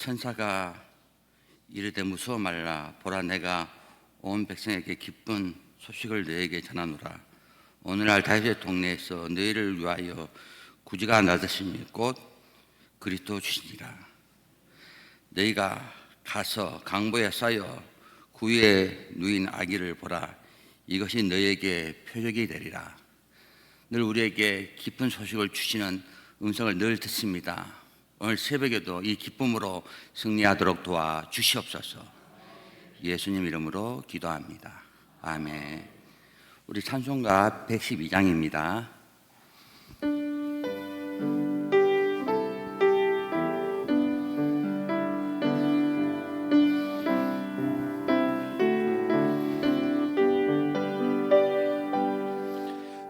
천사가 이르되 무서워 말라. 보라, 내가 온 백성에게 기쁜 소식을 너에게 전하노라. 오늘날 다윗의 동네에서 너희를 위하여 구주가 나으심이 곧 그리스도 주시니라. 너희가 가서 강보에 쌓여 구유에 누인 아기를 보라. 이것이 너희에게 표적이 되리라. 늘 우리에게 기쁜 소식을 주시는 음성을 늘 듣습니다. 오늘 새벽에도 이 기쁨으로 승리하도록 도와 주시옵소서. 예수님 이름으로 기도합니다. 아멘. 우리 찬송가 112장입니다.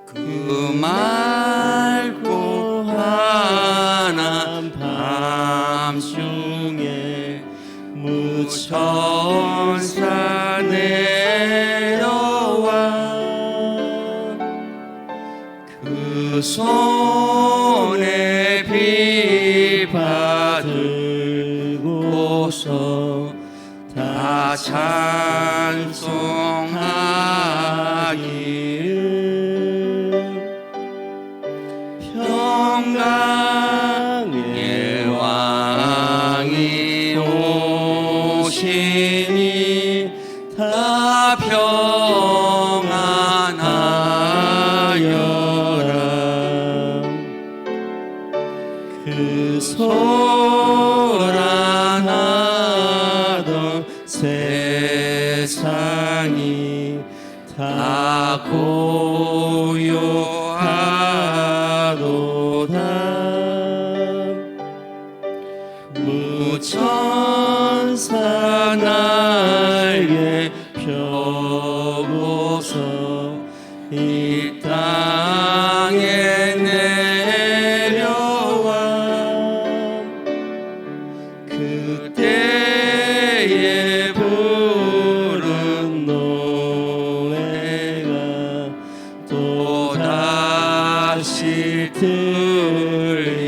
그 맑고 환한 밤중에 무천사 내려와 그 손에 비바 들고서 다 찬송하기를 평강의 왕이 오시니 다 평안하여라. 그 소란하던 세상이 다 고요하도다. 무천사 날개 펴고서 이 땅에 내려와 그때에 부른 노래가 또다시 들리니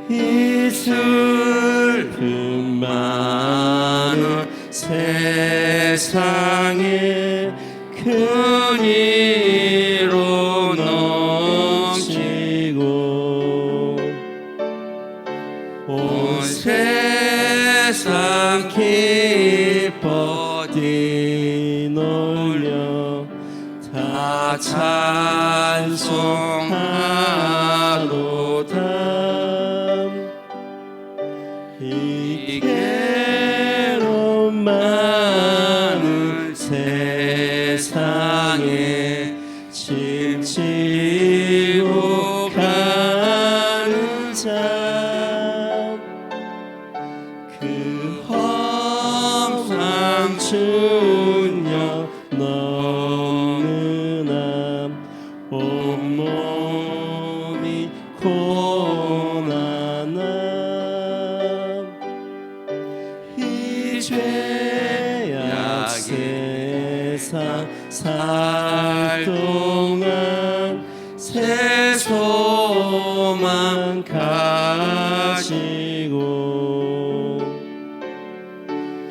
이 슬픔 많은 세상에 큰 이로 넘치고 온 세상 기뻐 뛰놀려 다 찬송하도다. 이 괴로운 많은 세상에 짐 지고 가는 자, 그 험상 춘녀 너무나 온몸이 고난아. 이 죄악 세상 살 동안 새 소망 가지고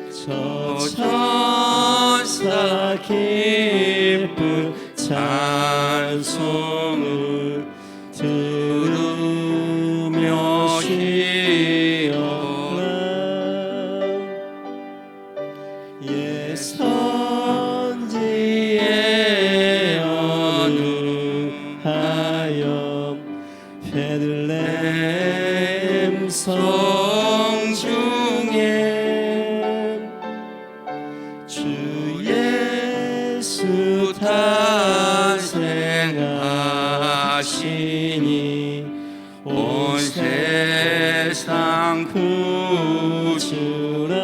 저 천사 기쁜 찬송을 들으며 쉬어라. 예 선지에 언능하여 베들레헴 성중에 주 예수 탄생하시니 온 세상 구주라.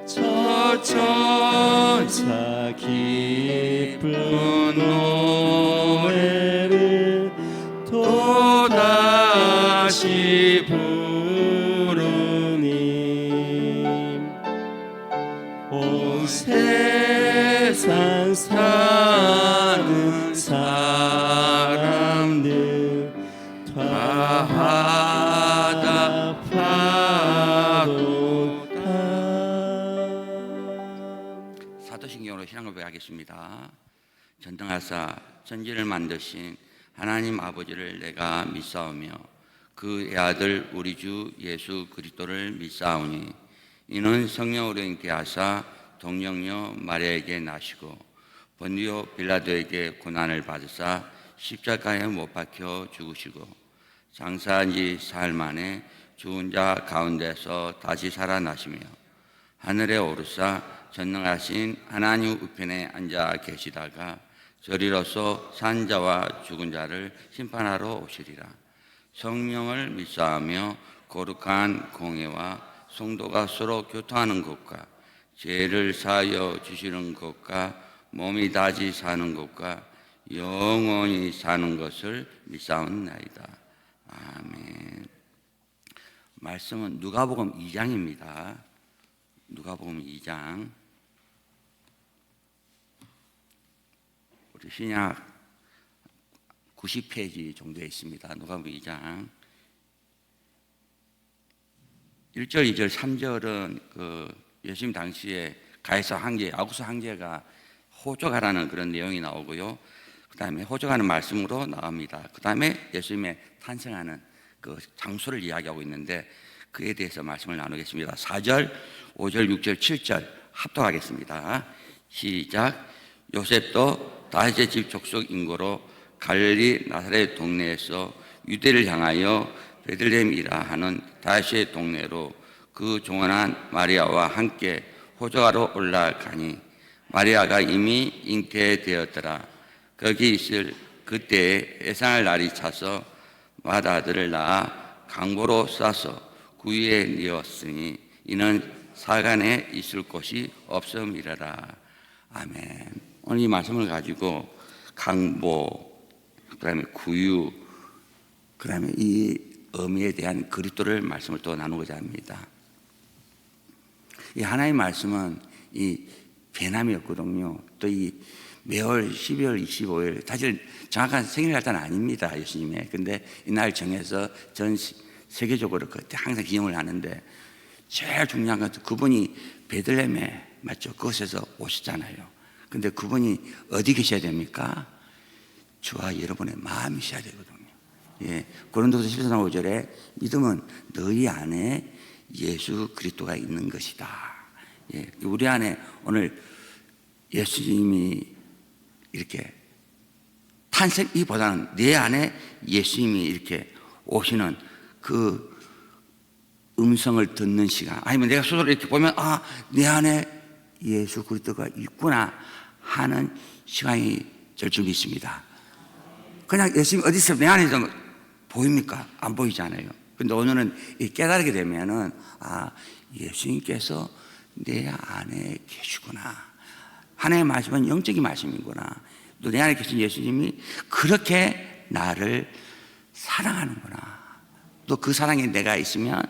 저 천사 기쁜 노래를 또다시 부르니 온 세상 사는 사람들 기도하겠습니다. 전능하사 천지를 만드신 하나님 아버지를 내가 믿사오며 그의 아들 우리 주 예수 그리스도를 믿사오니 이는 성령으로 잉태 하사 동정녀 마리아에게 나시고 본디오 빌라도에게 고난을 받으사 십자가에 못 박혀 죽으시고 장사한 지 사흘 만에 죽은 자 가운데서 다시 살아나시며 하늘에 오르사 전능하신 하나님 우편에 앉아 계시다가 저리로서 산 자와 죽은 자를 심판하러 오시리라. 성령을 믿사하며 거룩한 공회와 성도가 서로 교통하는 것과 죄를 사하여 주시는 것과 몸이 다시 사는 것과 영원히 사는 것을 믿사옵나이다. 아멘. 말씀은 누가복음 2장입니다. 누가복음 2장. 우리 신약 90페이지 정도에 있습니다. 누가복음 2장 1절, 2절, 3절은 그 예수님 당시에 가이사 황제, 아구스 황제가 호적하라는 그런 내용이 나오고요. 그 다음에 호적하는 말씀으로 나옵니다. 그 다음에 예수님의 탄생하는 그 장소를 이야기하고 있는데 그에 대해서 말씀을 나누겠습니다. 4절, 5절, 6절, 7절 합독하겠습니다. 시작. 요셉도 다윗의 집 족속 인고로 갈릴리 나사렛 동네에서 유대를 향하여 베들레헴이라 하는 다윗의 동네로 그 종언한 마리아와 함께 호적하러 올라가니 마리아가 이미 잉태되었더라. 거기 있을 그때에 예상할 날이 차서 맏아들을 낳아 강보로 싸서 구유에 뉘었으니 이는 사간에 있을 곳이 없음이라라. 아멘. 오늘 이 말씀을 가지고 강보, 그 다음에 구유, 그 다음에 이 의미에 대한 그리스도를 말씀을 또 나누고자 합니다. 이 하나님의 말씀은 이 배남이었거든요. 또 이 매월 12월 25일, 사실 정확한 생일날짜는 아닙니다, 예수님의. 근데 이날 정해서 전 세계적으로 그때 항상 기념을 하는데 제일 중요한 것은 그분이 베들레헴에 맞죠? 그곳에서 오시잖아요. 근데 그분이 어디 계셔야 됩니까? 저와 여러분의 마음이 있어야 되거든요. 예, 고린도서 14장 5절에 믿음은 너희 안에 예수 그리스도가 있는 것이다. 예, 우리 안에 오늘 예수님이 이렇게 탄생이보다는 내 안에 예수님이 이렇게 오시는 그 음성을 듣는 시간, 아니면 내가 스스로 이렇게 보면 아, 내 안에 예수 그리스도가 있구나 하는 시간이 될 줄 믿습니다. 그냥 예수님 어디 있어 내 안에 좀 보입니까? 안 보이잖아요. 근데 오늘은 깨달게 되면은 아, 예수님께서 내 안에 계시구나. 하나님의 말씀은 영적인 말씀이구나. 또 내 안에 계신 예수님이 그렇게 나를 사랑하는구나. 또 그 사랑에 내가 있으면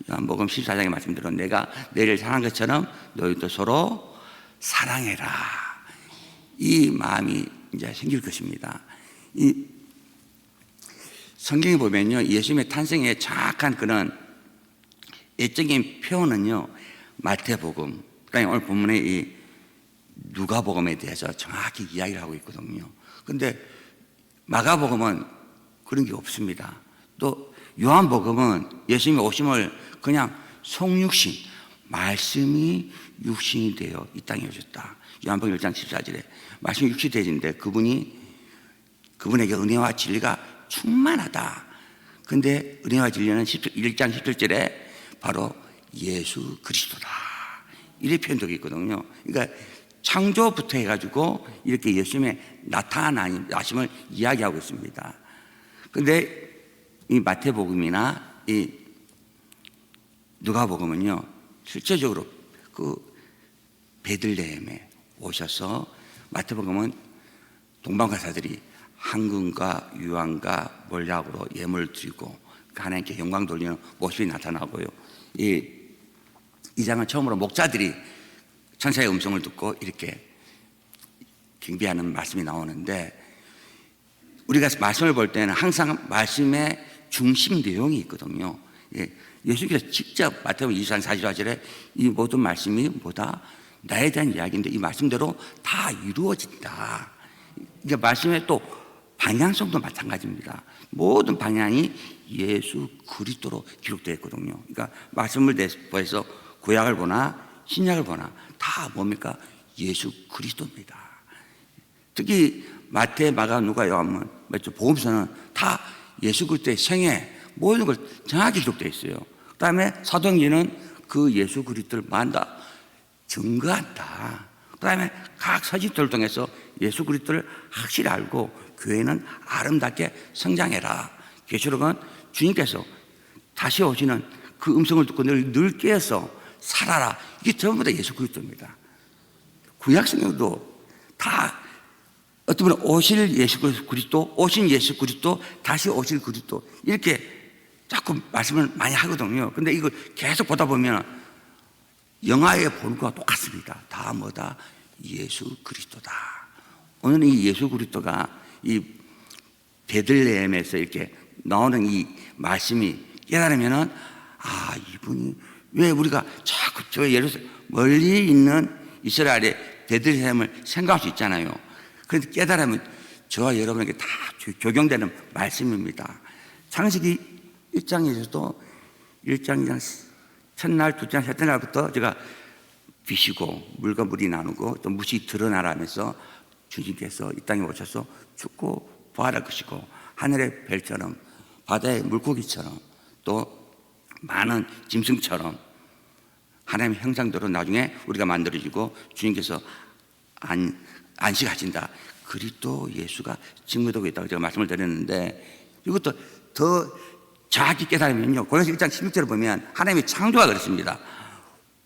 요한복음 14장의 말씀대로 내가 너희를 사랑한 것처럼 너희도 서로 사랑해라. 이 마음이 이제 생길 것입니다. 이 성경에 보면요, 예수님의 탄생의 정확한 그런 예적인 표현은요, 마태복음, 그다음에 오늘 본문의 이 누가복음에 대해서 정확히 이야기를 하고 있거든요. 근데 마가복음은 그런 게 없습니다. 또 요한복음은 예수님의 오심을 그냥 성육신, 말씀이 육신이 되어 이 땅에 오셨다. 요한복음 1장 14절에 말씀이 육신이 되어진데 그분에게 은혜와 진리가 충만하다. 근데 은혜와 진리는 1장 17절에 바로 예수 그리스도다. 이렇게 표현되어 있거든요. 그러니까 창조부터 해가지고 이렇게 예수님의 나타나심을 이야기하고 있습니다. 근데 이 마태복음이나 이 누가복음은요, 실제적으로 그 베들레헴에 오셔서 마태복음은 동방가사들이 황금과 유황과 몰약으로 예물을 드리고 하나님께 영광 돌리는 모습이 나타나고요. 이 장은 처음으로 목자들이 천사의 음성을 듣고 이렇게 경배하는 말씀이 나오는데, 우리가 말씀을 볼 때는 항상 말씀의 중심 내용이 있거든요. 예수님께서 직접 마태복음 24장 44절에 이 모든 말씀이 뭐다? 나에 대한 이야기인데 이 말씀대로 다 이루어진다. 이게 말씀의 또 방향성도 마찬가지입니다. 모든 방향이 예수 그리스도로 기록되어 있거든요. 그러니까 말씀을 대해서 구약을 보나 신약을 보나 다 뭡니까? 예수 그리스도입니다. 특히 마태, 마가, 누가, 요한은 복음서는 다 예수 그리스도의 생애 모든 걸 정확히 기록되어 있어요. 그 다음에 사도행전은 그 예수 그리스도를 만다 증거한다. 그 다음에 각 서신들을 통해서 예수 그리스도를 확실히 알고 교회는 아름답게 성장해라. 계시록은 주님께서 다시 오시는 그 음성을 듣고 늘 깨어서 살아라. 이게 전부 다 예수 그리스도입니다. 구약 성경도 다 어떤 분은 오실 예수 그리스도, 오신 예수 그리스도, 다시 오실 그리스도 이렇게 자꾸 말씀을 많이 하거든요. 근데 이걸 계속 보다 보면 영화의 본과 똑같습니다. 다 뭐다? 예수 그리스도다. 오늘 이 예수 그리스도가 이 베들레헴에서 이렇게 나오는 이 말씀이 깨달으면은 아, 이분이 왜 우리가 자꾸 저 예루살렘 멀리 있는 이스라엘의 베들레헴을 생각할 수 있잖아요. 그런데 깨달으면 저와 여러분에게 다 적용되는 말씀입니다. 창세기 1장에서도 1장, 2장 첫날, 두째, 셋째 날부터 제가 비시고 물과 물이 나누고 또 무시 드러나라면서 주님께서 이 땅에 오셔서 죽고 부활할 것이고 하늘의 별처럼 바다의 물고기처럼 또 많은 짐승처럼 하나님의 형상대로 나중에 우리가 만들어지고 주님께서 안식하신다. 그리스도 예수가 증거되고 있다고 제가 말씀을 드렸는데 이것도 더 정확히 깨달으면요. 고린도서 1장 16절을 보면 하나님의 창조가 그렇습니다.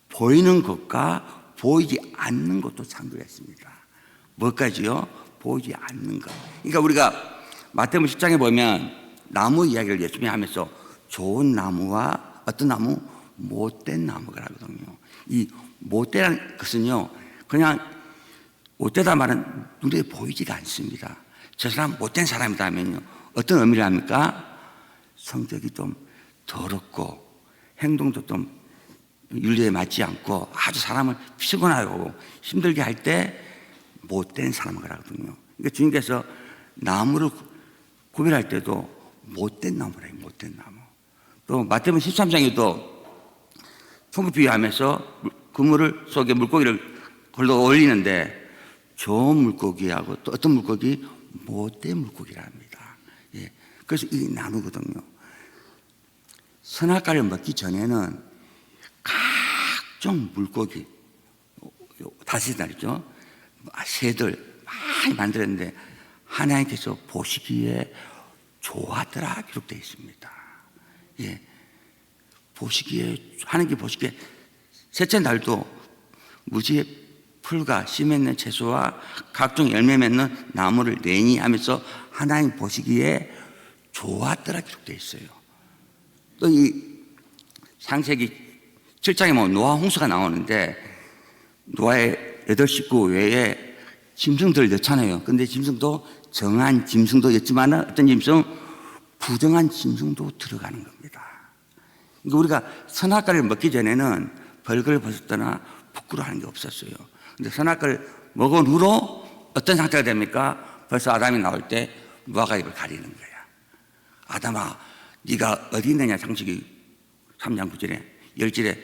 보이는 것과 보이지 않는 것도 창조했습니다. 뭐까지요? 보이지 않는 것. 그러니까 우리가 마태복음 10장에 보면 나무 이야기를 예수님이 하면서 좋은 나무와 어떤 나무? 못된 나무가 하거든요. 이 못되라는 것은요, 그냥 못되다 말은 눈에 보이지가 않습니다. 저 사람 못된 사람이다 하면요, 어떤 의미를 합니까? 성격이 좀 더럽고 행동도 좀 윤리에 맞지 않고 아주 사람을 피곤하고 힘들게 할 때 못된 사람을 하거든요. 그러니까 주님께서 나무를 구별할 때도 못된 나무래요. 못된 나무. 또 마태복음 13장에도 총기 비유하면서 그물을 속에 물고기를 걸러 올리는데 좋은 물고기하고 또 어떤 물고기? 못된 물고기라 합니다. 예. 그래서 이 나누거든요. 선악과를 먹기 전에는 각종 물고기, 다시 날이죠. 새들 많이 만들었는데 하나님께서 보시기에 좋았더라 기록되어 있습니다. 예. 보시기에, 하나님께 보시기에 셋째 날도 무지의 풀과 씨 맺는 채소와 각종 열매 맺는 나무를 내니 하면서 하나님 보시기에 좋았더라 기록되어 있어요. 또 이 창세기 7장에 보면 노아 홍수가 나오는데 노아의 8식구 외에 짐승들 넣잖아요. 근데 짐승도 정한 짐승도 있지만 어떤 짐승? 부정한 짐승도 들어가는 겁니다. 그러니까 우리가 선악과를 먹기 전에는 벌거를 벗었거나 부끄러워하는 게 없었어요. 근데 선악과를 먹은 후로 어떤 상태가 됩니까? 벌써 아담이 나올 때 무화과 잎을 가리는 거야. 아담아, 네가 어디 있느냐? 창세기 3장 9절에 10절에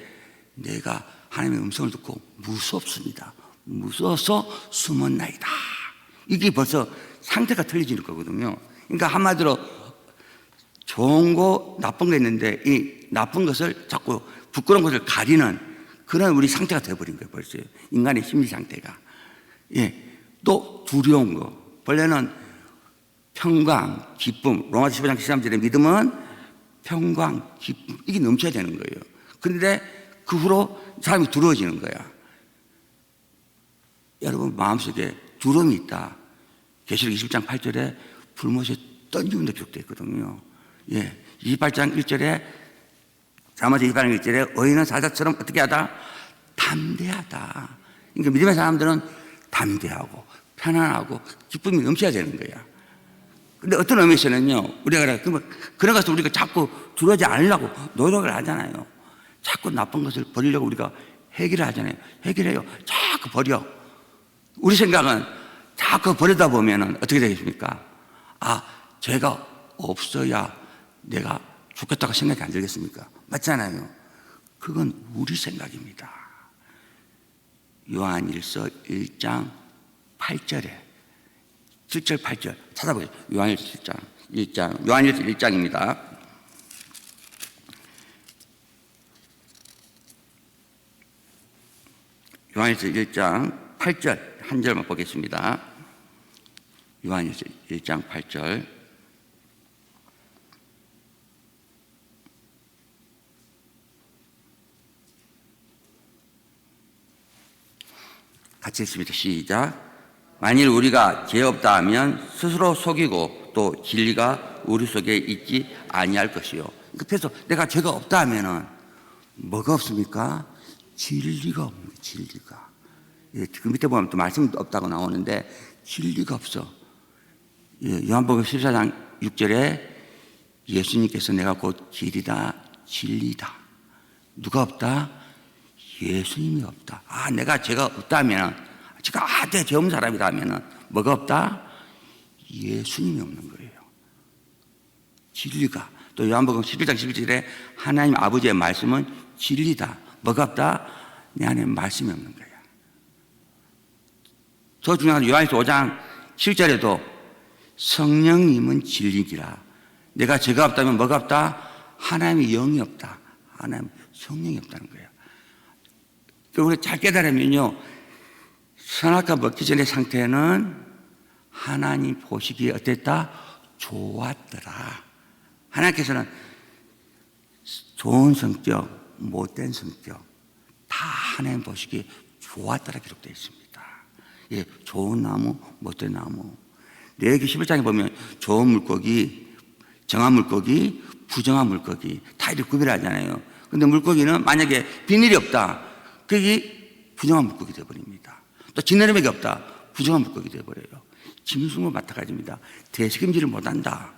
내가 하나님의 음성을 듣고 무섭습니다. 무서워서 숨었나이다. 이게 벌써 상태가 틀려지는 거거든요. 그러니까 한마디로 좋은 거 나쁜 거 있는데 이 나쁜 것을 자꾸 부끄러운 것을 가리는 그런 우리 상태가 되어버린 거예요. 벌써 인간의 심리 상태가. 예. 또 두려운 거. 원래는 평강, 기쁨. 로마서 15장 13절에 믿음은 평강, 기쁨 이게 넘쳐야 되는 거예요. 그런데 그 후로 사람이 두려워지는 거야. 여러분 마음속에 두려움이 있다. 계시록 20장 8절에 불못에 던지는데 기록되어 있거든요. 예, 28장 1절에 나머지 28장 1절에 의인은 사자처럼 어떻게 하다? 담대하다. 그러니까 믿음의 사람들은 담대하고 편안하고 기쁨이 넘쳐야 되는 거야. 근데 어떤 의미에서는요, 우리가 그런 것을 우리가 자꾸 두려워하지 않으려고 노력을 하잖아요. 자꾸 나쁜 것을 버리려고 우리가 해결하잖아요. 해결해요. 자꾸 버려. 우리 생각은 자꾸 버리다 보면 어떻게 되겠습니까? 아, 죄가 없어야 내가 죽겠다고 생각이 안 들겠습니까? 맞잖아요. 그건 우리 생각입니다. 요한일서 1장 8절에 7절 8절 찾아보세요. 요한일서 1장 요한일서 1장입니다. 요한일서 1장 8절 한 절만 보겠습니다. 요한일서 1장 8절 같이 읽습니다. 시작. 만일 우리가 죄 없다 하면 스스로 속이고 또 진리가 우리 속에 있지 아니할 것이요. 그래서 내가 죄가 없다 하면은 뭐가 없습니까? 진리가 없는 진리가. 그 밑에 보면 또 말씀도 없다고 나오는데 진리가 없어. 요한복음 14장 6절에 예수님께서 내가 곧 길이다 진리다. 누가 없다? 예수님이 없다. 아, 내가 죄가 없다면, 제가 내 죄 없는 사람이라면 뭐가 없다? 예수님이 없는 거예요. 진리가. 또 요한복음 11장 11절에 하나님 아버지의 말씀은 진리다. 뭐가 없다? 내 안에 말씀이 없는 거야. 더 중요한 요한일서 5장 7절에도 성령님은 진리기라. 내가 죄가 없다면 뭐가 없다? 하나님의 영이 없다. 하나님 성령이 없다는 거예요. 우리 잘 깨달으면요, 선악과 먹기 전의 상태는 하나님 보시기에 어땠다? 좋았더라. 하나님께서는 좋은 성격, 못된 성격 다 하나님 보시기에 좋았더라 기록되어 있습니다. 예, 좋은 나무, 못된 나무. 레위기 11장에 보면 좋은 물고기, 정한 물고기, 부정한 물고기 다 이렇게 구별하잖아요. 근데 물고기는 만약에 비늘이 없다, 그게 부정한 물고기 되어버립니다. 또 지느러미가 없다, 부정한 물고기 되어버려요. 짐승과 마찬가지입니다. 되새김질을 못한다.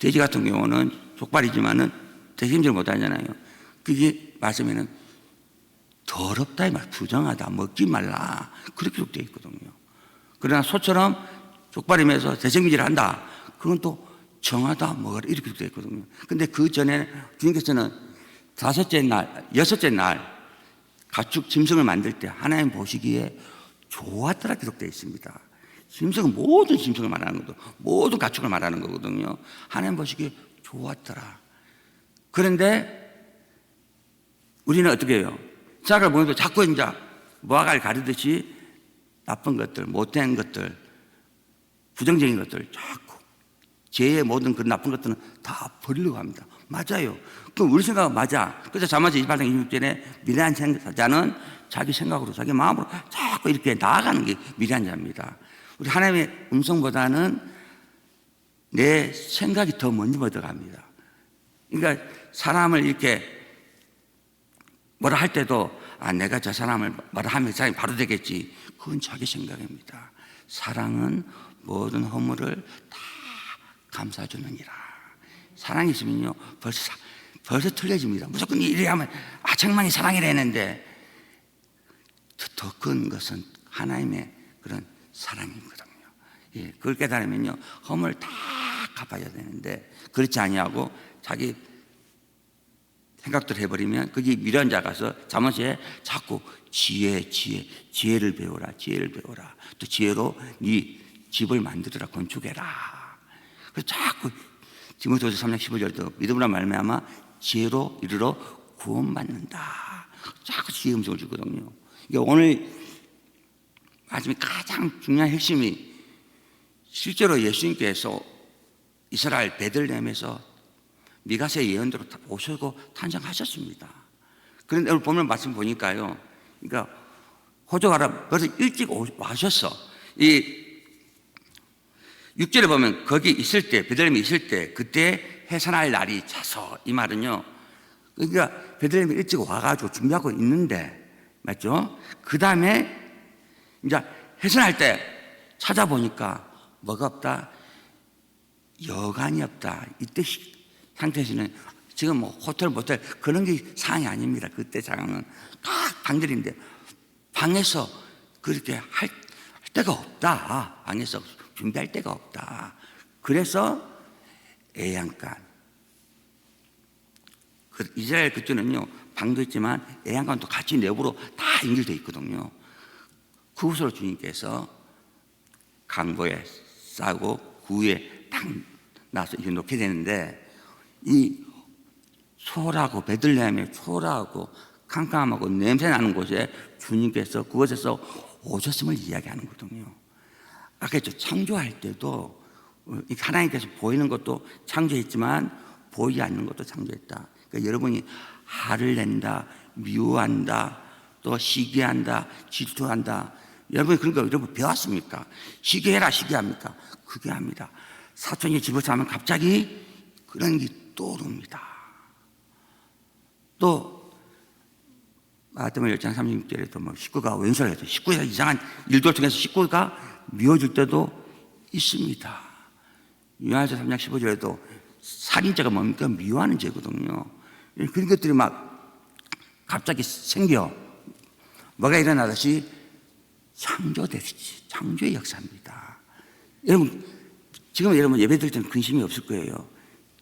돼지 같은 경우는 족발이지만은 되새김질을 못하잖아요. 그게 말씀에는 더럽다 이 말, 부정하다, 먹지 말라 그렇게 기록되어 있거든요. 그러나 소처럼 족발이면서 되새김질을 한다, 그건 또 정하다, 먹어라 이렇게 기록되어 있거든요. 근데 그 전에 주님께서는 다섯째 날, 여섯째 날 가축 짐승을 만들 때 하나님 보시기에 좋았더라 기록되어 있습니다. 짐승은 모든 짐승을 말하는 거죠. 모든 가축을 말하는 거거든요. 하나님 보시기에 좋았더라. 그런데 우리는 어떻게 해요? 짝을 보면서 자꾸 이제 무화과를 가르듯이 나쁜 것들, 못된 것들, 부정적인 것들 자꾸 죄의 모든 그 나쁜 것들은 다 버리려고 합니다. 맞아요. 그럼 우리 생각은 맞아. 그래서 자문서 28장 26절에 미련한 자는 자기 생각으로, 자기 마음으로 자꾸 이렇게 나아가는 게 미련한 자입니다. 우리 하나님의 음성보다는 내 생각이 더 먼저 들어갑니다. 그러니까 사람을 이렇게 뭐라 할 때도 내가 저 사람을 뭐라 하면 그 사람이 바로 되겠지. 그건 자기 생각입니다. 사랑은 모든 허물을 다 감싸주느니라. 사랑이 있으면요 벌써 틀려집니다. 무조건 이래야 하면 정말 사랑이라 했는데 더 큰 것은 하나님의 그런 사랑이거든요. 예, 그걸 깨달으면요 허물 다 갚아야 되는데 그렇지 아니하고 자기 생각대로 해버리면 그게 미련한 자 가서 잠언서에 자꾸 지혜를 배워라, 지혜를 배워라. 또 지혜로 네 집을 만들어라, 건축해라. 그래서 자꾸 디모데후서 3장 15절도 믿음으로 말미암아 지혜로 이르러 구원받는다. 자꾸 지혜 음성을 주거든요. 이게 오늘 마지막에 가장 중요한 핵심이 실제로 예수님께서 이스라엘 베들레헴에서 미가서의 예언대로 오시고 탄생하셨습니다. 그런데 오늘 보면 말씀 보니까요, 그러니까 호적하라 벌써 일찍 와셨어. 이 6절에 보면 거기 있을 때, 베들레헴에 있을 때 그때 해산할 날이 차서, 이 말은요, 그러니까 베들레헴에 일찍 와가지고 준비하고 있는데, 맞죠? 그 다음에 이제 해산할 때 찾아보니까 뭐가 없다? 여간이 없다. 이때 상태에서는 지금 뭐 호텔 모텔 그런 게 상황이 아닙니다. 그때 상황은 각 방들인데 방에서 그렇게 할 데가 없다. 방에서 준비할 데가 없다. 그래서 애양간. 이스라엘 그때는요 방도 있지만 애양간도 같이 내부로 다 연결되어 있거든요. 그곳으로 주님께서 강보에 싸고 구에 딱 나서 이렇게 놓게 되는데, 이 초라하고 베들레헴의 초라하고 캄캄하고 냄새 나는 곳에 주님께서 그곳에서 오셨음을 이야기하는 거거든요. 아까 했죠. 창조할 때도 하나님께서 보이는 것도 창조했지만 보이지 않는 것도 창조했다. 그러니까 여러분이 화를 낸다, 미워한다, 또 시기한다, 질투한다. 여러분이 그런 거 여러분 배웠습니까? 시기해라, 시기합니까? 그게 합니다. 사촌이 집에서 하면 갑자기 그런 게 떠오릅니다. 또 마태복음 10장 36절에도 뭐 식구가 왼손을 해서 식구가 이상한 일들 통해서 식구가 미워질 때도 있습니다. 요한서 3장 15절에도 살인죄가 뭡니까? 미워하는 죄거든요. 그런 것들이 막 갑자기 생겨 뭐가 일어나듯이 창조되듯이 창조의 역사입니다. 여러분 지금 여러분 예배 드릴 때는 근심이 없을 거예요.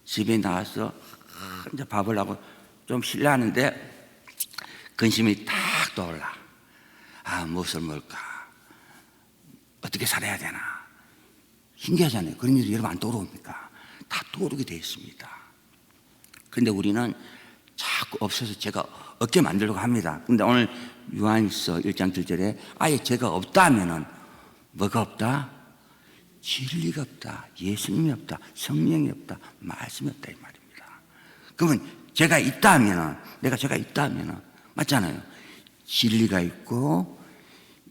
집에 나와서 혼자 밥을 하고 좀 쉴려 하는데 근심이 딱 떠올라. 무엇을 먹을까? 어떻게 살아야 되나? 신기하잖아요. 그런 일이 여러분 안 떠오릅니까? 다 떠오르게 되어 있습니다. 그런데 우리는 자꾸 없어서 죄가 없게 만들려고 합니다. 근데 오늘 요한일서 1장 7절에 아예 죄가 없다 하면은 뭐가 없다? 진리가 없다, 예수님이 없다, 성령이 없다, 말씀이 없다 이 말입니다. 그러면 죄가 있다 하면은, 내가 죄가 있다 하면은 맞잖아요. 진리가 있고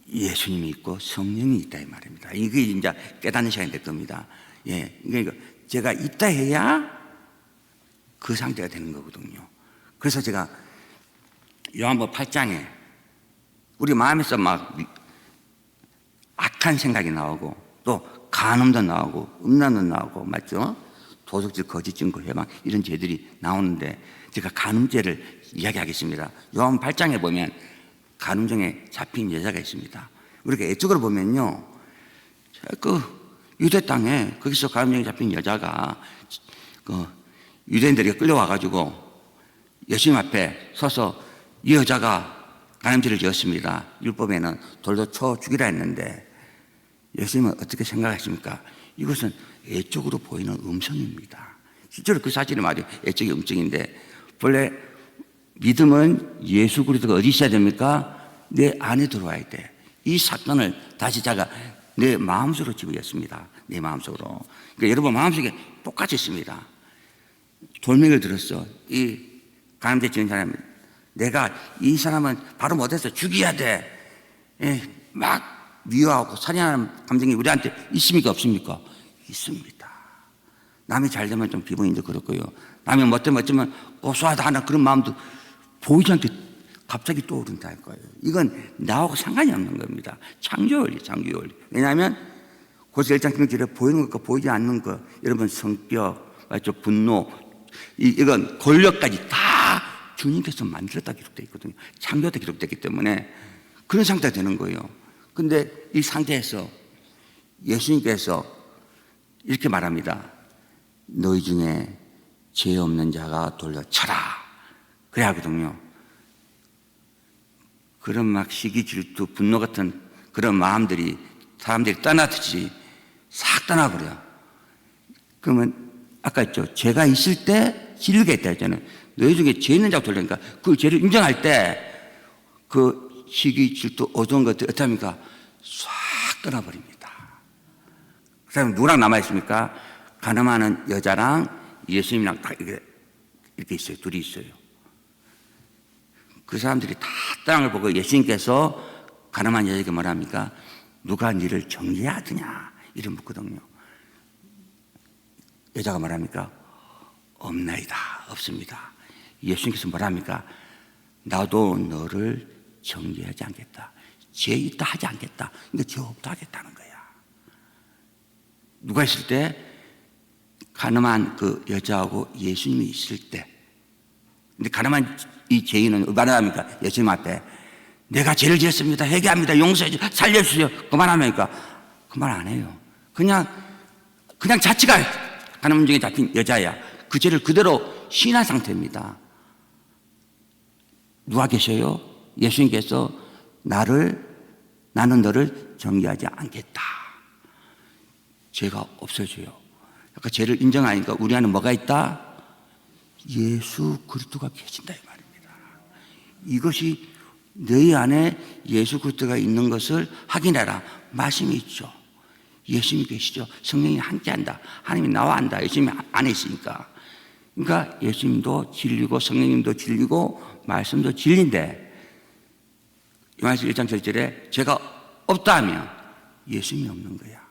예수님이 있고 성령이 있다 이 말입니다. 이게 이제 깨닫는 시간이 될 겁니다. 예, 그러니까 제가 있다 해야 그 상태가 되는 거거든요. 그래서 제가 요한복음 8장에 우리 마음에서 막 악한 생각이 나오고 또 간음도 나오고 음란도 나오고 맞죠? 도둑질, 거짓 증거, 해방 이런 죄들이 나오는데 제가 간음죄를 이야기하겠습니다. 요한 8장에 보면 간음죄에 잡힌 여자가 있습니다. 우리가 애적으로 보면요, 그 유대 땅에 거기서 간음죄에 잡힌 여자가 그 유대인들이 끌려와가지고 예수님 앞에 서서 이 여자가 간음죄를 지었습니다. 율법에는 돌로 쳐 죽이라 했는데 예수님은 어떻게 생각하십니까? 이것은 애적으로 보이는 음성입니다. 실제로 그 사실이 맞아요. 애적인 음성인데 본래 믿음은 예수 그리스도가 어디 있어야 됩니까? 내 안에 들어와야 돼. 이 사건을 다시 자가 내 마음속으로 집어였습니다. 내 마음속으로. 그러니까 여러분 마음속에 똑같이 있습니다. 돌멩이를 들었어. 이 간음죄 지은 사람이 내가 이 사람은 바로 못해서 죽여야 돼. 예, 막 미워하고 살인하는 감정이 우리한테 있습니까? 없습니까? 있습니다. 남이 잘 되면 좀 기분이 이제 그렇고요. 남이 못되면 어쩌면 고소하다 하는 그런 마음도 보이지 않게 갑자기 떠오른다 할 거예요. 이건 나하고 상관이 없는 겁니다. 창조원리, 창조원리. 왜냐하면 고세 1장 16절에 보이는 것과 보이지 않는 것, 여러분 성격, 맞죠? 분노, 이건 권력까지 다 주님께서 만들었다 기록되어 있거든요. 창조다 기록되기 때문에 그런 상태가 되는 거예요. 근데 이 상태에서 예수님께서 이렇게 말합니다. 너희 중에 죄 없는 자가 돌려 쳐라. 그래야 하거든요. 그런 막 시기, 질투, 분노 같은 그런 마음들이 사람들이 떠나듯이 싹 떠나버려. 그러면 아까 했죠. 죄가 있을 때 진리가 있다 했잖아요. 너희 중에 죄 있는 자가 돌리니까 그 죄를 인정할 때 그 시기, 질투, 어두운 것들 어떻게 합니까? 싹 떠나버립니다. 그 사람은 누구랑 남아있습니까? 가늠하는 여자랑 예수님이랑 딱 이렇게 있어요. 둘이 있어요. 그 사람들이 다 떠난 걸 보고 예수님께서 가늠한 여자에게 뭐라 합니까? 누가 너를 정죄하더냐? 이를 묻거든요. 여자가 말합니까? 없나이다. 없습니다. 예수님께서 뭐라 합니까? 나도 너를 정죄하지 않겠다. 죄 있다 하지 않겠다. 그러니까 죄 없다 하겠다는 거야. 누가 있을 때? 가늠한 그 여자하고 예수님이 있을 때 근데 가늠한 이 죄인은 말합니까? 예수님 앞에 내가 죄를 지었습니다. 회개합니다. 용서해 주세요. 살려주세요. 그만합니까? 그 말 안 해요. 그냥 자치가 가늠 중에 잡힌 여자야. 그 죄를 그대로 시인한 상태입니다. 누가 계셔요? 예수님께서 나는 너를 정죄하지 않겠다. 죄가 없어져요. 그러니까 죄를 인정하니까 우리 안에 뭐가 있다? 예수 그리스도가 계신다 이 말입니다. 이것이 너희 안에 예수 그리스도가 있는 것을 확인해라. 말씀이 있죠. 예수님이 계시죠. 성령이 함께한다. 하나님이 나와 한다. 예수님이 안에 있으니까. 그러니까 예수님도 진리고 성령님도 진리고 말씀도 진리인데 요한일서 1장 7절에 죄가 없다 하면 예수님이 없는 거야.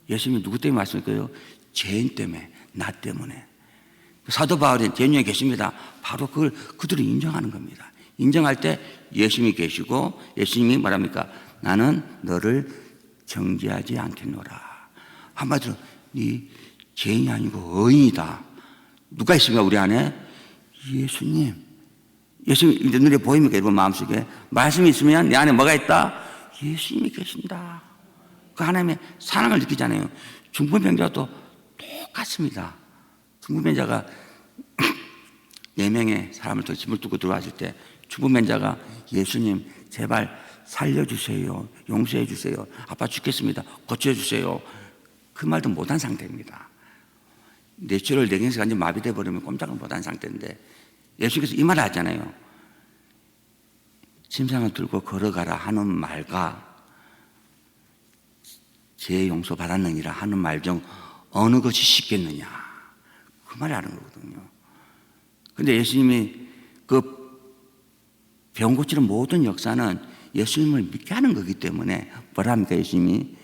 예수님이 누구 때문에 말씀할까요? 죄인 때문에, 나 때문에. 사도 바울이 죄인 중에 계십니다. 바로 그걸 그들이 인정하는 겁니다. 인정할 때 예수님이 계시고 예수님이 뭐랍니까? 나는 너를 정죄하지 않겠노라. 한마디로 네 죄인이 아니고 의인이다. 누가 있습니까 우리 안에? 예수님. 예수님 이제 눈에 보입니까 여러분 마음속에? 말씀이 있으면 내 안에 뭐가 있다? 예수님이 계신다. 그 하나님의 사랑을 느끼잖아요. 중풍병자도 똑같습니다. 중풍병자가 4명의 사람을 더 짐을 뚫고 들어왔을 때 중풍병자가 예수님 제발 살려주세요. 용서해 주세요. 아파 죽겠습니다. 고쳐주세요. 그 말도 못한 상태입니다. 뇌출혈 뇌경색이 완전 마비돼 버리면 꼼짝을 못한 상태인데 예수님께서 이 말을 하잖아요. 침상을 들고 걸어가라 하는 말과 죄 용서 받았느니라 하는 말 중 어느 것이 쉽겠느냐 그 말을 하는 거거든요. 근데 예수님이 그 병 고치는 모든 역사는 예수님을 믿게 하는 거기 때문에 뭐라 합니까? 예수님이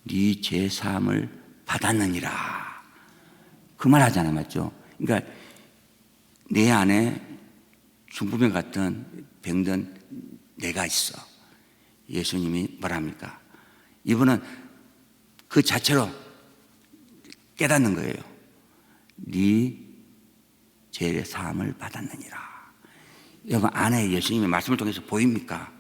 네 죄 사함을 받았느니라 그 말 하잖아요. 맞죠? 그러니까 내 안에 중풍병 같은 병든 내가 있어. 예수님이 뭐라 합니까? 이분은 그 자체로 깨닫는 거예요. 네 죄의 사함을 받았느니라. 여러분 안에 예수님의 말씀을 통해서 보입니까?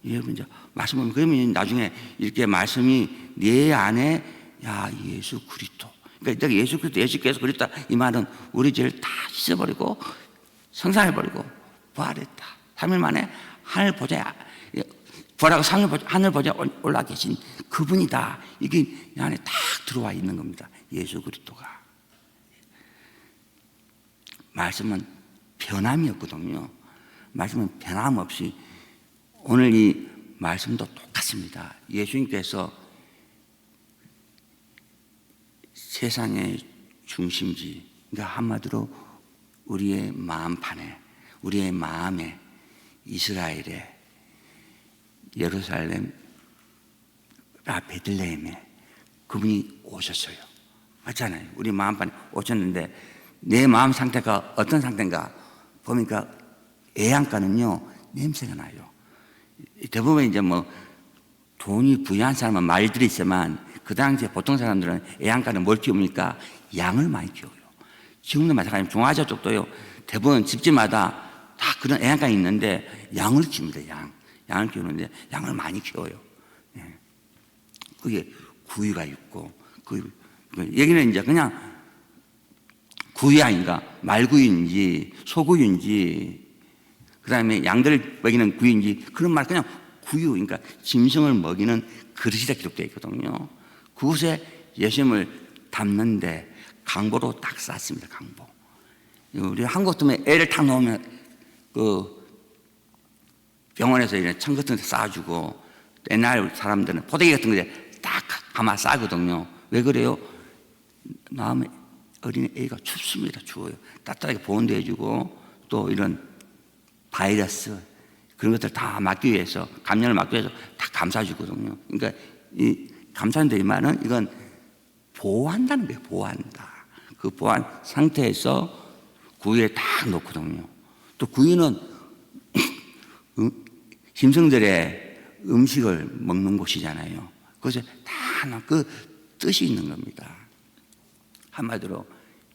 여러분 이제 말씀 보면 그러면 나중에 이렇게 말씀이 내 안에 야 예수 그리스도. 그러니까 예수 그리스도 예수께서 그리스도다 이 말은 우리 죄를 다 씻어버리고 성사해버리고 부활했다. 3일 만에 하늘 보좌에 부활하고 하늘 보좌에 올라 계신 그분이다. 이게 이 안에 딱 들어와 있는 겁니다. 예수 그리스도가. 말씀은 변함이 없거든요. 말씀은 변함없이 오늘 이 말씀도 똑같습니다. 예수님께서 세상의 중심지, 그러니까 한마디로 우리의 마음판에, 우리의 마음에, 이스라엘에, 예루살렘, 베들레헴에 그분이 오셨어요. 맞잖아요. 우리 마음판에 오셨는데 내 마음 상태가 어떤 상태인가 보니까 애양가는요 냄새가 나요. 대부분 이제 뭐 돈이 부유한 사람은 말들이 있지만 그 당시에 보통 사람들은 애양가는 뭘 키웁니까? 양을 많이 키워요. 지금도 마찬가지로 중화자 쪽도요. 대부분 집집마다 다 그런 애양가가 있는데 양을 키웁니다. 양을 키우는데 양을 많이 키워요. 그게 구이가 있고 여기는 이제 그냥 구이 아닌가 말구이인지 소구이인지 그 다음에 양들 먹이는 구이인지 그런 말 그냥 구유 그러니까 짐승을 먹이는 그릇이라 기록되어 있거든요. 그곳에 예수님을 담는데 강보로 딱 쌌습니다. 강보. 우리 한국 같으면 애를 탁 놓으면 그 병원에서 이런 천 같은 데 싸주고 옛날 사람들은 포대기 같은 데 딱 감아 싸거든요. 왜 그래요? 마음에 어린애 애가 춥습니다. 추워요. 따뜻하게 보온도 해주고 또 이런 바이러스 그런 것들 다 막기 위해서 감염을 막기 위해서 다 감싸주거든요. 그러니까 이 감싸는데 이 말은 이건 보호한다는 거예요. 보호한다. 그 보호한 상태에서 구이에 딱 놓거든요. 또 구이는 짐승들의 음식을 먹는 곳이잖아요. 그것에 다 그 뜻이 있는 겁니다. 한마디로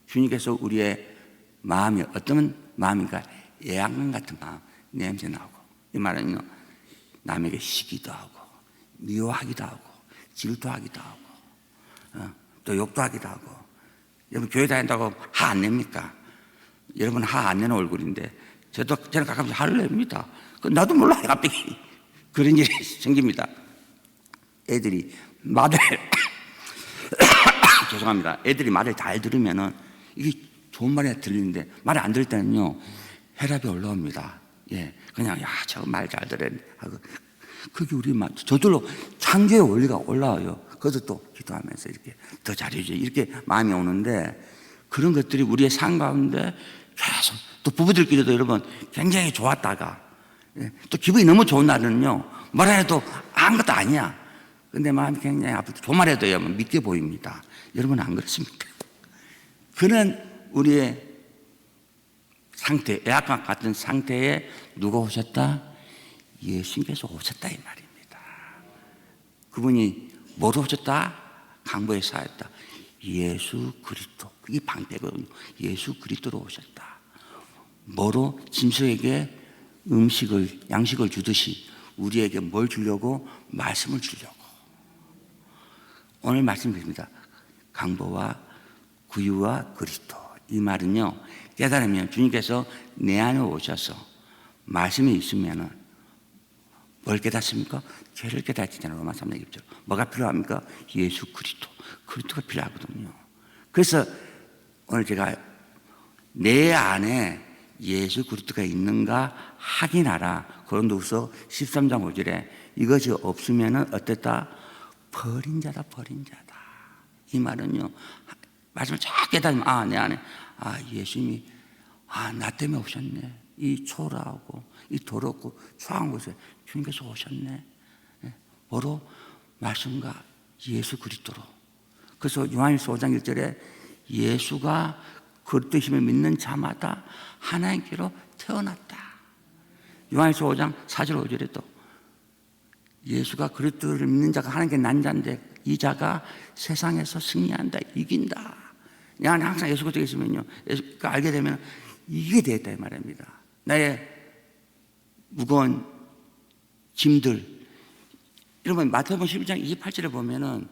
주님께서 우리의 마음이 어떤 마음이니까 애완감 같은 마음, 냄새 나고. 이 말은요, 남에게 시기도 하고, 미워하기도 하고, 질투하기도 하고, 또 욕도 하기도 하고. 여러분, 교회 다닌다고 화 안 냅니까? 여러분, 화 안 내는 얼굴인데, 저는 가끔씩 화를 냅니다. 나도 몰라요, 갑자기. 그런 일이 생깁니다. 애들이 말을, 죄송합니다. 애들이 말을 잘 들으면은, 이게 좋은 말이 들리는데, 말을 안 들을 때는요, 혈압이 올라옵니다. 예, 그냥, 야, 저 말 잘 들었네. 하고, 그게 우리 말, 저절로 창조의 원리가 올라와요. 그래서 또 기도하면서 이렇게 더 잘해줘. 이렇게 마음이 오는데, 그런 것들이 우리의 삶 가운데 계속, 또 부부들끼리도 여러분 굉장히 좋았다가, 예, 또 기분이 너무 좋은 날은요, 뭐라 해도 아무것도 아니야. 근데 마음이 굉장히 아프고, 좋은 말 해도 여러분 믿게 보입니다. 여러분 안 그렇습니까? 그런 우리의 상태, 애완감 같은 상태에 누가 오셨다? 예수님께서 오셨다 이 말입니다. 그분이 뭐로 오셨다? 강보에 사였다. 예수 그리스도. 그게 방패거든요. 예수 그리스도로 오셨다. 뭐로? 짐승에게 양식을 주듯이 우리에게 뭘 주려고? 말씀을 주려고. 오늘 말씀드립니다. 강보와 구유와 그리스도. 이 말은요, 깨달으면 주님께서 내 안에 오셔서 말씀이 있으면은 뭘 깨닫습니까? 죄를 깨닫잖아요. 로마 3장 2절. 뭐가 필요합니까? 예수 그리스도. 그리스도가 필요하거든요. 그래서 오늘 제가 내 안에 예수 그리스도가 있는가 확인하라. 고린도후서 13장 5절에 이것이 없으면은 어땠다? 버린 자다, 버린 자다. 이 말은요, 말씀을 쫙 깨닫으면, 내 안에, 예수님이, 나 때문에 오셨네. 이 초라하고, 이 더럽고, 추한 곳에 주님께서 오셨네. 뭐로? 말씀과 예수 그리스도로. 그래서 요한일서 5장 1절에 예수가 그리스도의 힘을 믿는 자마다 하나님께로 태어났다. 요한일서 5장 4절 5절에 또 예수가 그리스도를 믿는 자가 하나님께 난 자인데 이 자가 세상에서 승리한다, 이긴다. 내 안에 항상 예수 그리스도가 있으면요, 예수가 알게 되면 이기게 되었다 이 말입니다. 나의 무거운 짐들. 여러분 마태복음 12장 28절에 보면은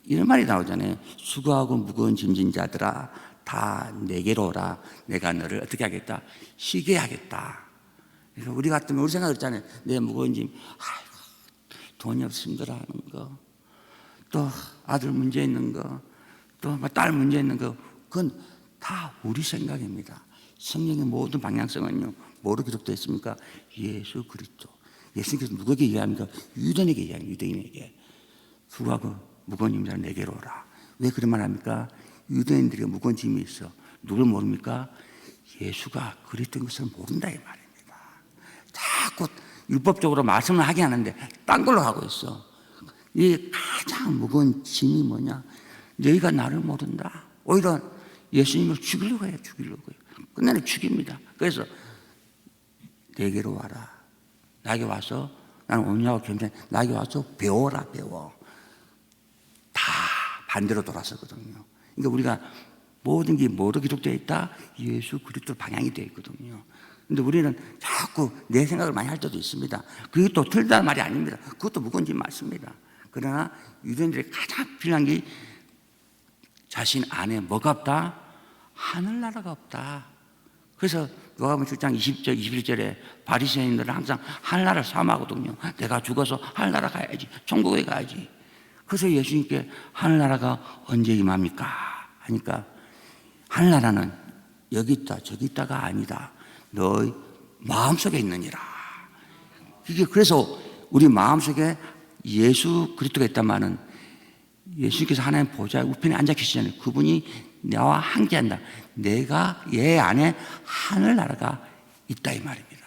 이런 말이 나오잖아요. 수고하고 무거운 짐진 자들아 다 내게로 오라. 내가 너를 어떻게 하겠다? 쉬게 하겠다. 그래서 우리 같으면 우리 생각 있잖아요. 내 무거운 짐, 돈이 없으면 힘들어하는 거, 또 아들 문제 있는 거, 또 딸 문제 있는 거, 그건 다 우리 생각입니다. 성령의 모든 방향성은요, 뭐로 기록되어 있습니까? 예수 그리스도. 예수님께서 누구에게 얘기합니까? 유대인에게 얘기합니다. 유대인에게. 수고하고 무거운 짐자 내게로 오라. 왜 그런 말 합니까? 유대인들이 무거운 짐이 있어. 누굴 모릅니까? 예수가 그리스도인 것을 모른다 이 말입니다. 자꾸 율법적으로 말씀을 하게 하는데 딴 걸로 하고 있어. 이 가장 무거운 짐이 뭐냐? 너희가 나를 모른다. 오히려 예수님을 죽이려고 해요. 죽이려고 해요. 끝내는 죽입니다. 그래서 내게로 와라. 나에게 와서, 나는 오냐고 겸손해. 나에게 와서 배워라, 배워. 다 반대로 돌아서거든요. 그러니까 우리가 모든 게 뭐로 기록되어 있다? 예수 그리스도 방향이 되어 있거든요. 근데 우리는 자꾸 내 생각을 많이 할 때도 있습니다. 그게 또 틀리다는 말이 아닙니다. 그것도 무거운 짐 맞습니다. 그러나 유대인들이 가장 필요한 게 자신 안에 뭐가 없다? 하늘나라가 없다. 그래서 누가복음 7장 20절, 21절에 바리새인들은 항상 하늘나라를 사모하거든요. 내가 죽어서 하늘나라 가야지, 천국에 가야지. 그래서 예수님께 하늘나라가 언제 임합니까? 하니까 하늘나라는 여기 있다 저기 있다가 아니다. 너희 마음속에 있느니라. 이게 그래서 우리 마음속에 예수 그리스도가 있다마는 예수님께서 하나님 보좌 우편에 앉아 계시잖아요. 그분이 나와 함께한다. 내가 얘 안에 하늘나라가 있다 이 말입니다.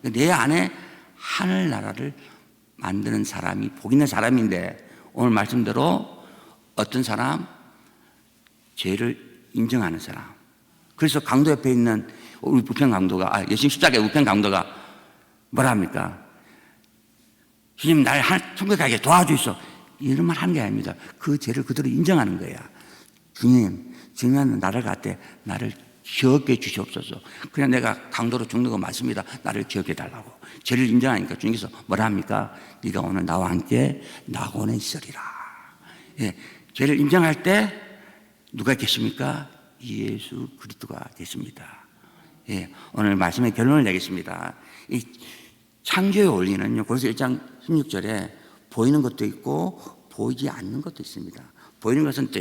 내 안에 하늘나라를 만드는 사람이 복 있는 사람인데, 오늘 말씀대로 어떤 사람? 죄를 인정하는 사람. 그래서 강도 옆에 있는 우리 우편 강도가, 예수님 십자가의 우편 강도가 뭐라 합니까? 주님 날 천국에 가게 도와주시오. 이런 말 하는 게 아닙니다. 그 죄를 그대로 인정하는 거야. 주님 나를 갔대. 나를 기억해 주시옵소서. 그냥 내가 강도로 죽는 거 맞습니다. 나를 기억해 달라고. 죄를 인정하니까 주님께서 뭐라 합니까? 네가 오늘 나와 함께 낙원에 있으리라. 예, 죄를 인정할 때 누가 계십니까? 예수 그리스도가 계십니다. 예, 오늘 말씀의 결론을 내겠습니다. 이 창조의 원리는요, 그래서 1장 16절에 보이는 것도 있고 보이지 않는 것도 있습니다. 보이는 것은 또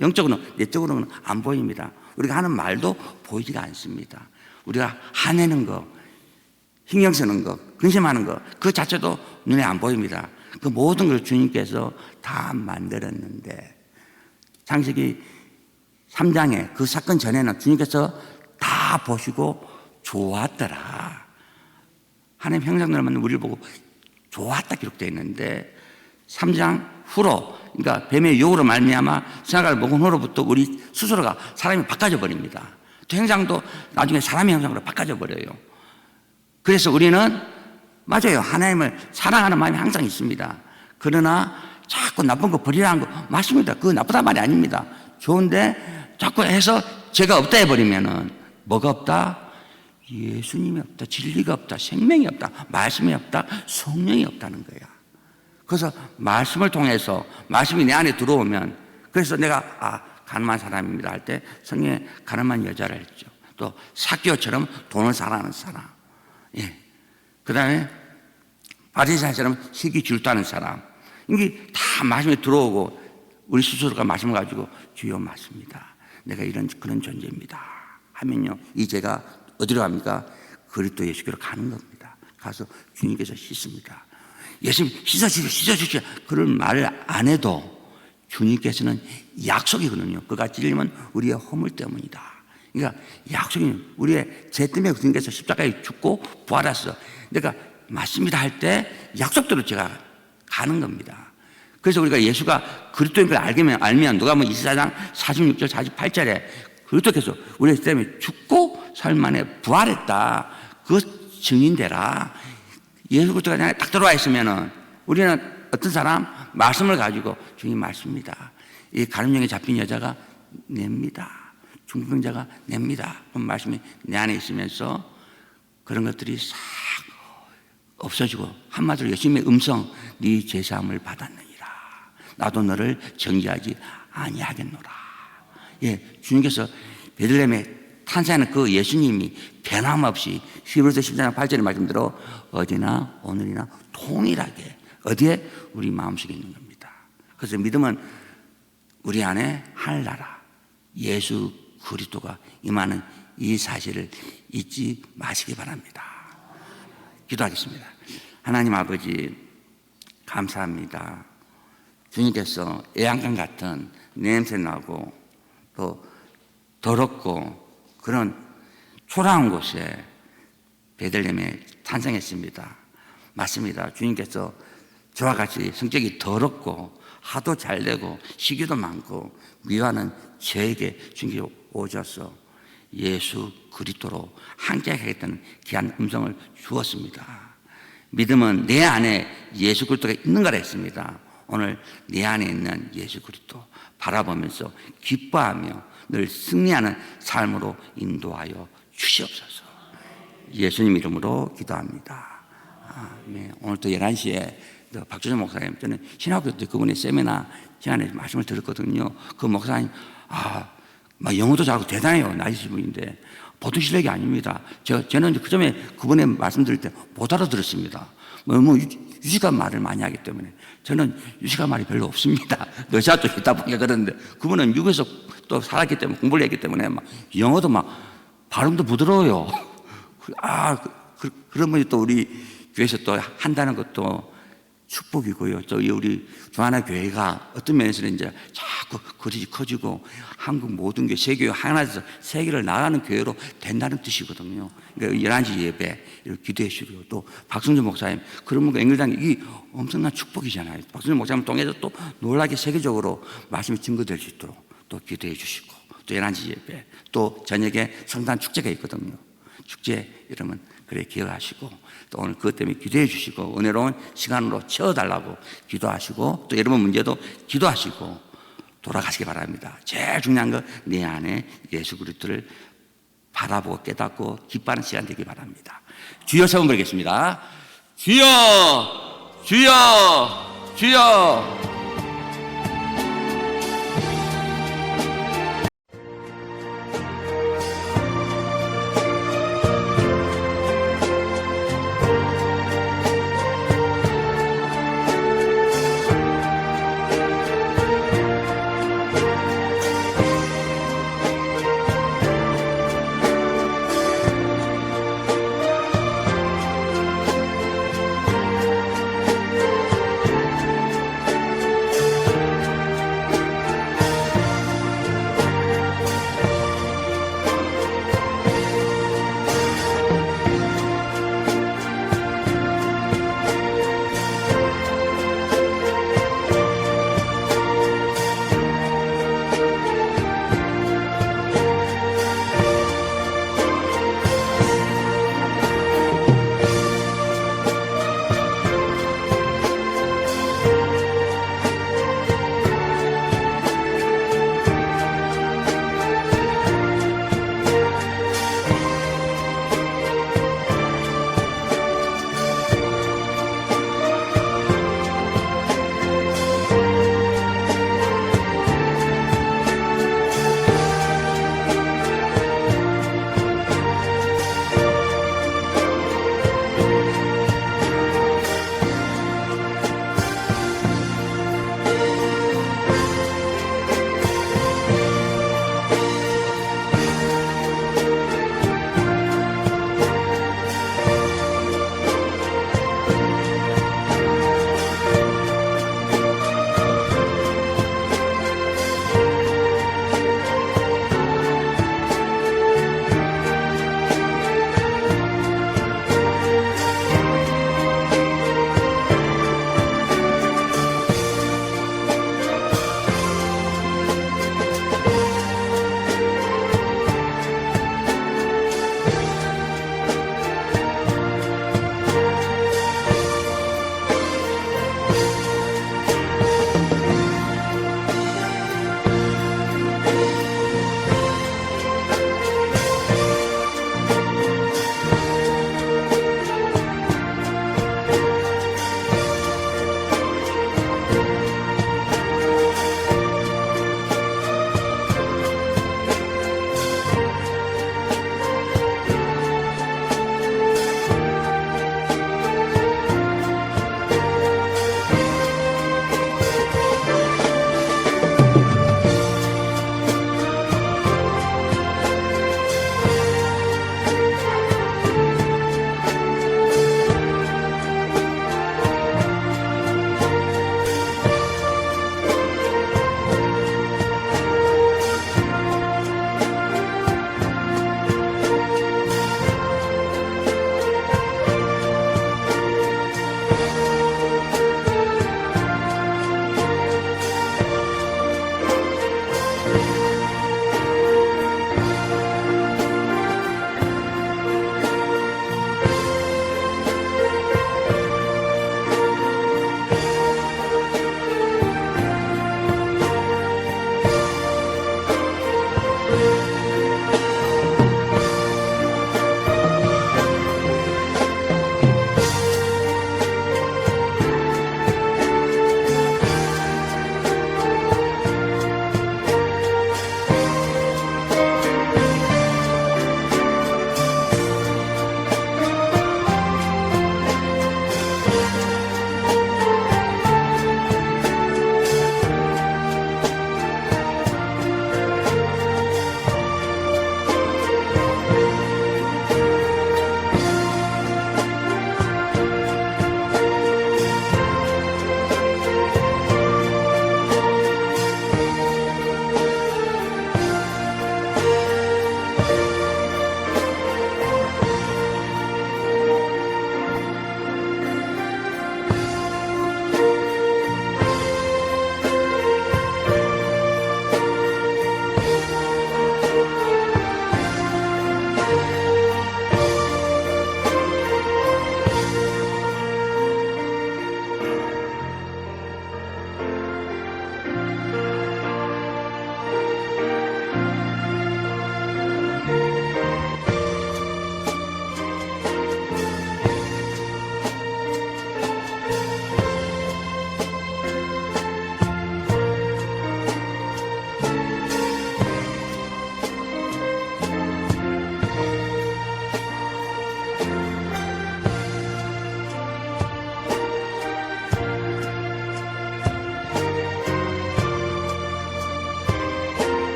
영적으로는, 내적으로는 안 보입니다. 우리가 하는 말도 보이지가 않습니다. 우리가 화내는 거, 신경 쓰는 거, 근심하는 거, 그 자체도 눈에 안 보입니다. 그 모든 걸 주님께서 다 만들었는데, 창세기 3장에 그 사건 전에는 주님께서 다 보시고 좋았더라. 하나님 형상대로 만든 우리를 보고 좋았다 기록되어 있는데, 3장 후로, 그러니까 뱀의 유혹으로 말미암아 생각을 먹은 후로부터 우리 스스로가 사람이 바꿔져 버립니다. 또 형상도 나중에 사람의 형상으로 바꿔져 버려요. 그래서 우리는 맞아요. 하나님을 사랑하는 마음이 항상 있습니다. 그러나 자꾸 나쁜 거 버리라는 거 맞습니다. 그거 나쁘단 말이 아닙니다. 좋은데 자꾸 해서 죄가 없다 해버리면은 뭐가 없다? 예수님이 없다, 진리가 없다, 생명이 없다, 말씀이 없다, 성령이 없다는 거야. 그래서 말씀을 통해서 말씀이 내 안에 들어오면, 그래서 내가 가늠한 사람입니다 할 때 성경에 가늠한 여자를 했죠. 또 삭개오처럼 돈을 사랑하는 사람, 예. 그 다음에 바리새인처럼 희귀 질투하는 사람, 이게 다 말씀에 들어오고 우리 스스로가 말씀을 가지고 주여 맞습니다, 내가 이런 그런 존재입니다 하면요, 이 죄가 어디로 갑니까? 그리스도 예수께로 가는 겁니다. 가서 주님께서 씻습니다. 예수님 씻어주시오 그런 말을 안 해도 주님께서는 약속이거든요. 그가 찔리면 우리의 허물 때문이다. 그러니까 약속이, 우리의 죄 때문에 주님께서 십자가에 죽고 부활했어, 내가 맞습니다 할 때 약속대로 제가 가는 겁니다. 그래서 우리가 예수가 그리스도인 걸 알면 누가 뭐 24장 46절 48절에 그리스도께서 우리 때문에 죽고 사흘 만에 부활했다, 그 증인되라. 예수 그리스도가 그냥 딱 들어와 있으면은 우리는 어떤 사람 말씀을 가지고 주님 맞습니다, 이 가늠령에 잡힌 여자가 냅니다, 중풍병자가 냅니다, 그런 말씀이 내 안에 있으면서 그런 것들이 싹 없어지고, 한마디로 예수님의 음성, 네 제사함을 받았느니라, 나도 너를 정죄하지 아니하겠노라. 예, 주님께서 베들레헴에 탄생하는 그 예수님이 변함없이 히브리서 14장 8절의 말씀대로 어제나 오늘이나 동일하게 어디에? 우리 마음속에 있는 겁니다. 그래서 믿음은 우리 안에 하늘나라 예수 그리스도가 임하는 이 사실을 잊지 마시기 바랍니다. 기도하겠습니다. 하나님 아버지, 감사합니다. 주님께서 애양간 같은 냄새 나고 또 더럽고 그런 초라한 곳에 베들레헴에 탄생했습니다. 맞습니다. 주님께서 저와 같이 성격이 더럽고 하도 잘되고 시기도 많고 미워하는 저에게 주님께서 오셔서 예수 그리스도로 함께하겠다는 귀한 음성을 주었습니다. 믿음은 내 안에 예수 그리스도가 있는 거라 했습니다. 오늘 내 안에 있는 예수 그리스도 바라보면서 기뻐하며 늘 승리하는 삶으로 인도하여 주시옵소서. 예수님 이름으로 기도합니다. 아멘. 오늘 또 11시에 박주선 목사님, 저는 신학교 때 그분의 세미나 시간에 말씀을 들었거든요. 그 목사님, 막 영어도 잘하고 대단해요. 나이신 분인데 보통 실력이 아닙니다. 저는 그 점에 그분의 말씀 들을 때 못 알아들었습니다. 너무 유식한 말을 많이 하기 때문에. 저는 유식한 말이 별로 없습니다. 러시아 쪽에 있다 보니까 그러는데, 그분은 미국에서 또 살았기 때문에, 공부를 했기 때문에 막 영어도 막 발음도 부드러워요. 그런 분이 또 우리 교회에서 또 한다는 것도 축복이고요. 또 우리 주하나 교회가 어떤 면에서는 이제 자꾸 거리이 커지고 한국 모든 교회, 세교회 하나에서 세계를 나가는 교회로 된다는 뜻이거든요. 그러니까 11시 예배 이렇게 기도해 주시고, 또 박승준 목사님, 그런 분과 연결된 게 이 엄청난 축복이잖아요. 박승준 목사님 통해서 또 놀라게 세계적으로 말씀이 증거될 수 있도록 또 기도해 주시고, 또 11시 예배, 또 저녁에 성탄 축제가 있거든요. 축제 이러면 그래 기억하시고, 또 오늘 그것 때문에 기도해 주시고 은혜로운 시간으로 채워달라고 기도하시고, 또 여러분 문제도 기도하시고, 돌아가시기 바랍니다. 제일 중요한 건 내 안에 예수 그리스도를 바라보고 깨닫고 기뻐하는 시간 되기 바랍니다. 주여 세번 부르겠습니다. 주여, 주여, 주여.